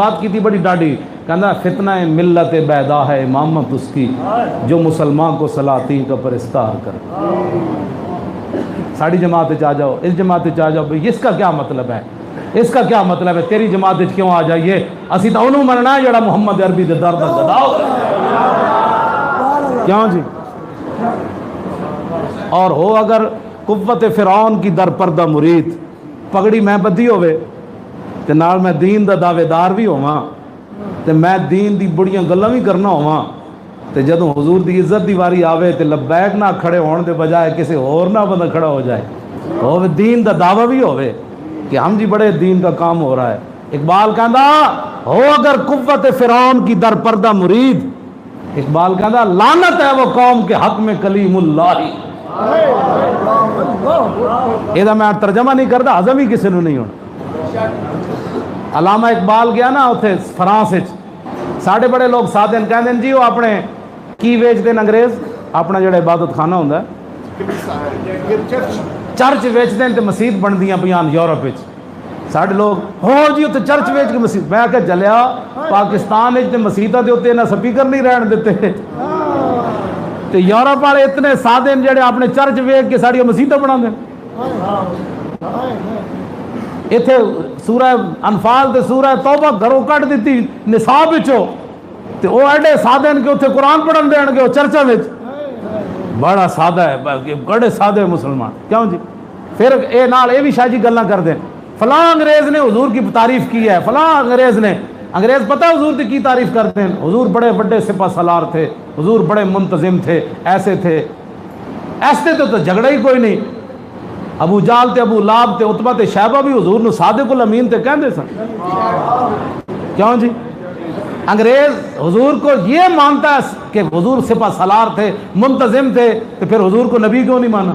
بات کی تھی بڑی ڈاڈی، کہنا فتنہ ملت بیدا ہے امامت اس کی، جو مسلمان کو سلاطین کا پرستار کر۔ ساڑی جماعت آ جاؤ، اس جماعت آ جاؤ، بھئی اس کا کیا مطلب ہے؟ اس کا کیا مطلب ہے؟ تیری جماعت کیوں آ جائیے؟ اسی تو انہوں مننا ہے جڑا محمد عربی دے درد گداؤ کیوں جی؟ اور ہو اگر قوت فرعون کی در پردہ مرید، پگڑی میں بدھی ہوئے تے نال میں دین دا دعوے دار بھی ہواں تے میں دین دی بڑیاں گلاں بھی کرنا ہواں تے جدوں حضور دی عزت دی واری آوے تے لبیک نہ کھڑے ہون دے بجائے کسی اور نہ بندہ کھڑا ہو جائے، ہوے دین دا دعویٰ بھی ہوئے کہ ہم جی بڑے دین کا کام ہو رہا ہے۔ اقبال کہندا ہو اگر قوت فرعون کی در پردہ مرید، اقبال کہندا لعنت ہے وہ قوم کے حق میں کلیم اللہ۔ یہ میں ترجمہ نہیں کرتا، ہضم ہی کسی نے نہیں ہونا۔ علامہ اقبال گیا نا اتنے فرانس، ساڑھے بڑے لوگ ساتھ ہیں کہتے ہیں جی وہ اپنے کی ویچ دیں انگریز، اپنا جڑا عبادت خانہ ہوتا ہے چرچ ویچ دیں تو مسجد بن دیاں پیان یورپ وچ، ساڑھے لوگ ہو جی اتنے چرچ ویچ کے مسجد، میں کہ چلیا پاکستان تے مسجدہ دے ہوتے نہ سپیکر نہیں رہن دیتے تے یورپ والے اتنے سادے جڑے اپنے چرچ ویچ کے ساڑی مسجدہ بنا دیں۔ اتنے سورہ انفال تے سورہ توبہ گھروں کٹ دیتی نصاب وچوں تے وہ ایڈے سادے ہیں کہ اتنے قرآن پڑھن دین گے وہ چرچا وچ، بڑا سادہ ہے، بڑے سادے مسلمان کیوں جی؟ پھر اے نال اے بھی شاہ جی گلاں کر دیں فلاں انگریز نے حضور کی تعریف کی ہے، فلاں انگریز نے، انگریز پتہ حضور کی تعریف کرتے ہیں، حضور بڑے بڑے سپہ سالار تھے، حضور بڑے منتظم تھے، ایسے تھے، ایسے تو جھگڑا ہی کوئی نہیں۔ ابو جال تے ابو لاب تے عتبہ تے شیبہ بھی حضور نو صادق الامین تے کہندے سن کیوں جی؟ انگریز حضور کو یہ مانتا ہے کہ حضور سپہ سالار تھے، منتظم تھے، تو پھر حضور کو نبی کیوں نہیں مانا؟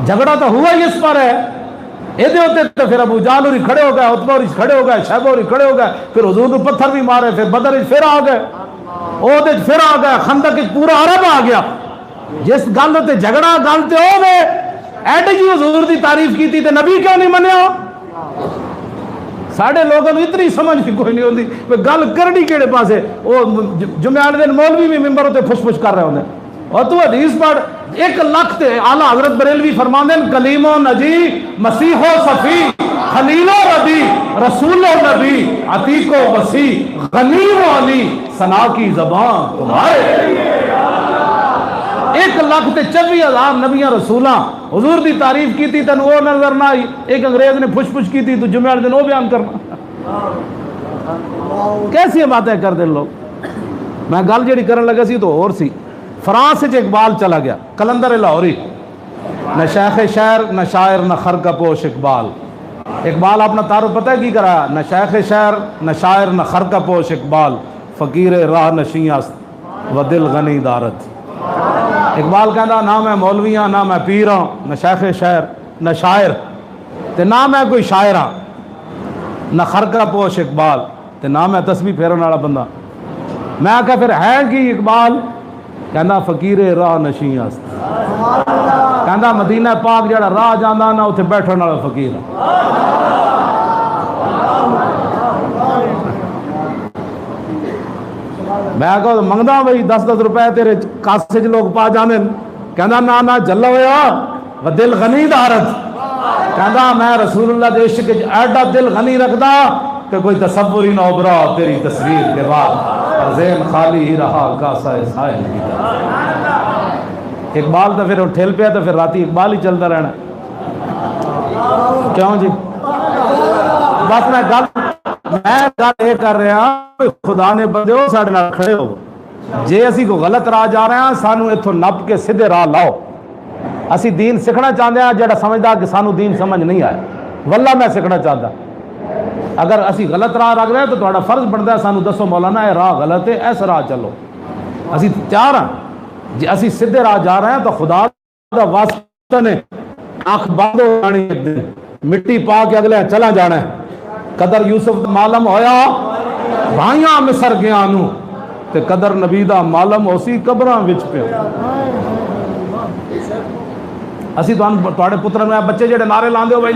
جھگڑا تو ہوا ہی اس پر ہے، یہ ہوتے تو پھر ابو جال ہوری کھڑے ہو گئے، عتبہ ہوری کھڑے ہو گئے، شیبہ ہوری کھڑے ہو گئے، پھر حضور کو پتھر بھی مارے، پھر بدر پھر آ گئے، اوہد پھر آ گئے، خندق پورا عرب آ گیا۔ جس گل تے جھگڑا گل تے ہو گئے ایڈے جی حضور دی تعریف کی تھی تے نبی کیوں نہیں منیا؟ ساڑھے لوگوں نے اتنی سمجھ بھی کوئی نہیں ہوتی گل کرنی کیڑے پاسے، وہ جمعہ والے دن مولوی بھی ممبر ہوتے پھش پھش کر رہے ہوندے، اور تو حدیث پڑھ 1,00,000 تے اعلیٰ حضرت بریلوی فرماندے ہیں کلیم و نجی مسیح و صفی خلیل و ردی رسول و نبی عتیق و وسیع غنی و علی ثنا کی زبان تمہارے 1,24,000 نبیاں رسولاں حضور دی تعریف کی تھی تن وہ نظر نہ آئی، ایک انگریز نے پھش پھش کی تھی تو جمعہ والے دن وہ بیان کرنا، کیسی باتیں کر دیں لوگ۔ میں گل جڑی کرن لگا سی تو اور سی، فرانس سے اقبال چلا گیا، کلندر لاہوری، نہ شیخ شہر نہ شاعر نہ خرقہ پوش اقبال۔ اقبال اپنا تعارف پتہ ہے کی کرا؟ نہ شیخ شہر نہ شاعر نہ خرقہ پوش اقبال، فقیر راہ نشیں است و دل غنی دارت۔ اقبال کہندا نہ میں مولویاں نہ میں پیراں، نہ شیخ شہر نہ شاعر تے نہ میں کوئی شاعراں، نہ خرقہ پوش اقبال تے نہ میں تسبیح پھیرن والا بندہ۔ میں کہا پھر ہے کی اقبال؟ کہندا فقیر راہ نشیں است، کہندا مدینہ پاک جڑا راہ جاندا نا اتھے بیٹھن والا فقیر۔ میں کہا منگدا بھائی 10 روپے تیرے کاسے چ لوگ پا جانے، کہندا نہ جلا ہویا و دل غنی دارت، کہندا میں رسول اللہ دے عشق ایڈا دل غنی رکھدا کہ کوئی تصور ہی نہ ابھرا تیری تصویر کے بعد، ذہن خالی ہی رہا کاسا سائل کی طرح۔ اقبال تو پھر ٹھیل پیا تو پھر راتی اقبال ہی چلتا رہنا کیوں جی؟ بس میں گل یہ کر رہا ہوں خدا نے بندے ہو ساڑھے نال کھڑے ہو، جے اسی کو غلط راہ جا رہے ہیں سانو اتھوں نپ کے سیدھے راہ لاؤ۔ اسی دین سکھنا چاہتے ہیں، جڑا سمجھدا کہ سانو دین سمجھ نہیں آیا، واللہ میں سکھنا چاہتا، اگر اسی غلط راہ رکھ رہے ہیں تو تہاڈا فرض بنتا ہے سانو دسو مولانا یہ راہ غلط ہے، ایسا راہ چلو۔ اسی تیار ہیں جی اسی سیدھے راہ جا رہے ہیں تو خدا دا واسطہ نے آنکھ بند ہو جانی، ایک دن مٹی پا کے اگلے چلا جانا ہے۔ قدر یوسف معلوم ہویا بھائیاں مصر گیا نو تے قدر نبی دا معلوم ہوسی قبراں وچ پہ۔ اسی تہاڈے پتراں نوں بچے جڑے نعرے لاندے ہو بھائی